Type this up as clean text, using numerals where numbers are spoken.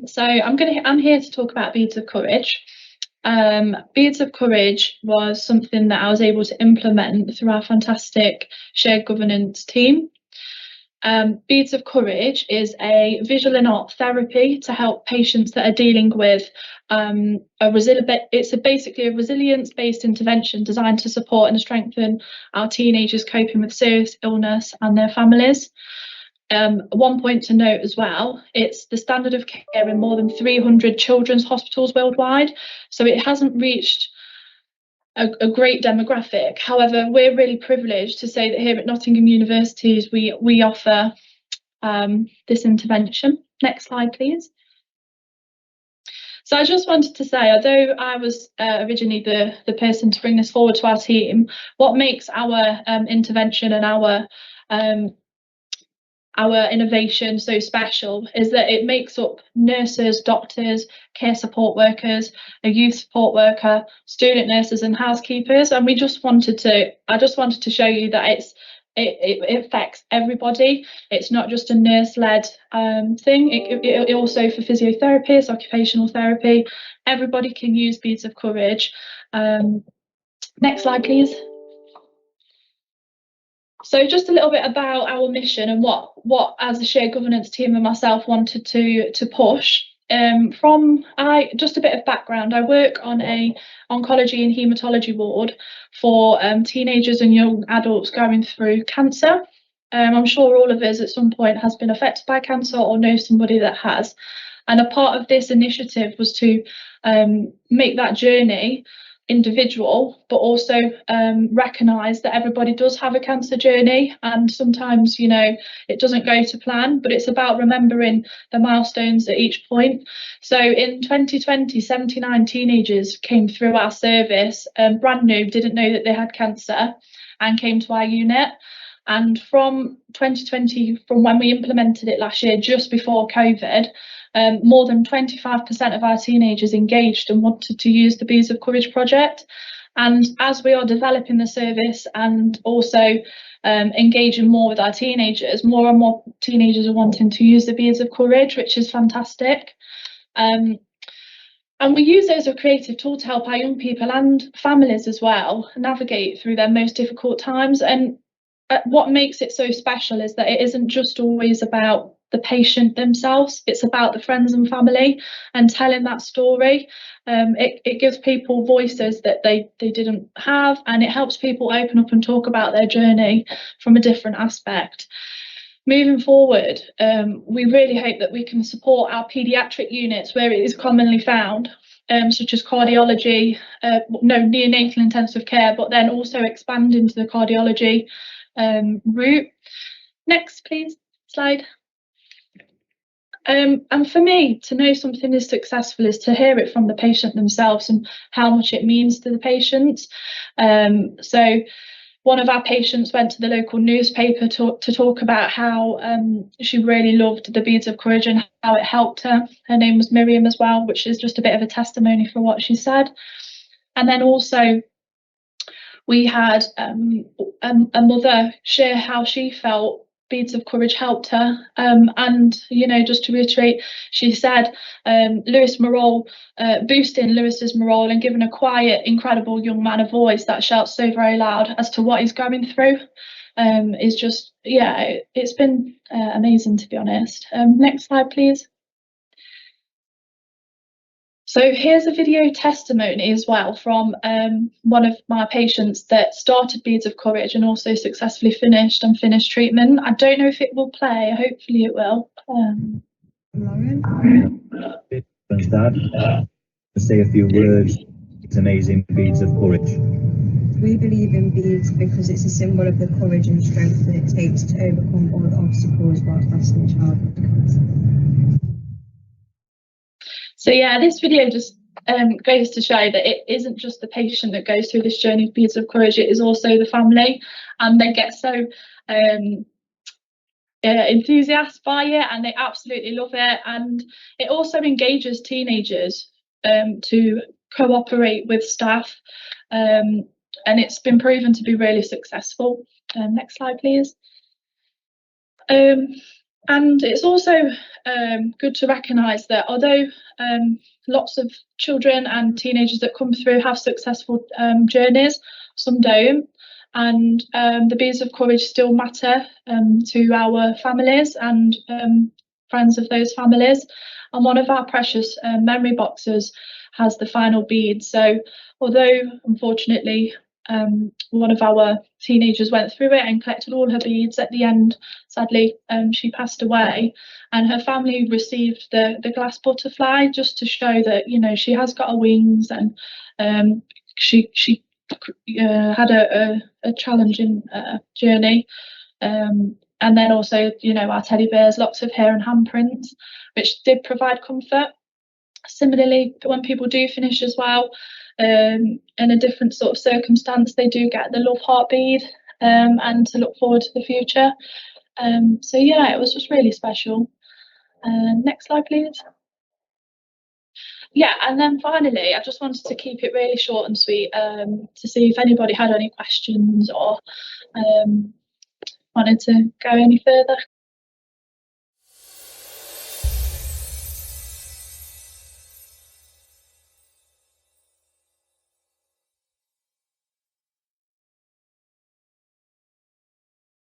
So I'm here to talk about Beads of Courage. Beads of Courage was something that I was able to implement through our fantastic shared governance team. Beads of Courage is a visual and art therapy to help patients that are dealing with basically a resilience-based intervention designed to support and strengthen our teenagers coping with serious illness and their families. One point to note as well, it's the standard of care in more than 300 children's hospitals worldwide, so it hasn't reached a great demographic. However, we're really privileged to say that here at Nottingham University we offer this intervention. Next slide, please. So I just wanted to say, although I was originally the person to bring this forward to our team, what makes our intervention and our innovation so special is that it makes up nurses, doctors, care support workers, a youth support worker, student nurses and housekeepers. And I just wanted to show you that it affects everybody. It's not just a nurse-led thing. It also for physiotherapists, occupational therapy, everybody can use Beads of Courage. Next slide, please. So just a little bit about our mission and what as a shared governance team and myself wanted to push. Just a bit of background, I work on a oncology and haematology ward for teenagers and young adults going through cancer. I'm sure all of us at some point has been affected by cancer or know somebody that has. And a part of this initiative was to make that journey individual, but also recognise that everybody does have a cancer journey, and sometimes it doesn't go to plan, but it's about remembering the milestones at each point. So in 2020, 79 teenagers came through our service, brand new, didn't know that they had cancer, and came to our unit. And from 2020, from when we implemented it last year, just before COVID, more than 25% of our teenagers engaged and wanted to use the Beads of Courage project. And as we are developing the service and also engaging more with our teenagers, more and more teenagers are wanting to use the Beads of Courage, which is fantastic. And we use it as a creative tool to help our young people and families as well navigate through their most difficult times. And what makes it so special is that it isn't just always about the patient themselves, it's about the friends and family and telling that story. It gives people voices that they didn't have, and it helps people open up and talk about their journey from a different aspect. Moving forward, we really hope that we can support our paediatric units where it is commonly found, such as cardiology, neonatal intensive care, but then also expand into the cardiology route. Next, please, slide. And for me, to know something is successful is to hear it from the patient themselves and how much it means to the patients. So one of our patients went to the local newspaper to talk about how she really loved the Beads of Courage and how it helped her. Her name was Miriam as well, which is just a bit of a testimony for what she said. And then also we had a mother share how she felt Beads of Courage helped her, and just to reiterate, she said Lewis Morrell, boosting Lewis's morale and giving a quiet, incredible young man a voice that shouts so very loud as to what he's going through is just, it's been amazing, to be honest. Next slide, please. So here's a video testimony as well from one of my patients that started Beads of Courage and also successfully finished treatment. I don't know if it will play, hopefully it will. Lauren? Dad, to say a few words, it's amazing Beads of Courage. We believe in beads because it's a symbol of the courage and strength that it takes to overcome all the obstacles whilst battling childhood cancer. So yeah, this video just goes to show that it isn't just the patient that goes through this journey of Beads of Courage, it is also the family, and they get so enthusiastic by it and they absolutely love it. And it also engages teenagers to cooperate with staff, and it's been proven to be really successful. Next slide, please. And it's also good to recognise that although lots of children and teenagers that come through have successful journeys, some don't. And the beads of courage still matter to our families and friends of those families. And one of our precious memory boxes has the final bead. So although unfortunately one of our teenagers went through it and collected all her beads, at the end, sadly, she passed away, and her family received the glass butterfly just to show that, you know, she has got her wings, and she had a challenging journey. And then also, you know, our teddy bears, lots of hair and handprints, which did provide comfort. Similarly, when people do finish as well, in a different sort of circumstance, they do get the love heart bead, and to look forward to the future. So yeah, it was just really special. Next slide, please. Yeah, and then finally, I just wanted to keep it really short and sweet, to see if anybody had any questions or wanted to go any further.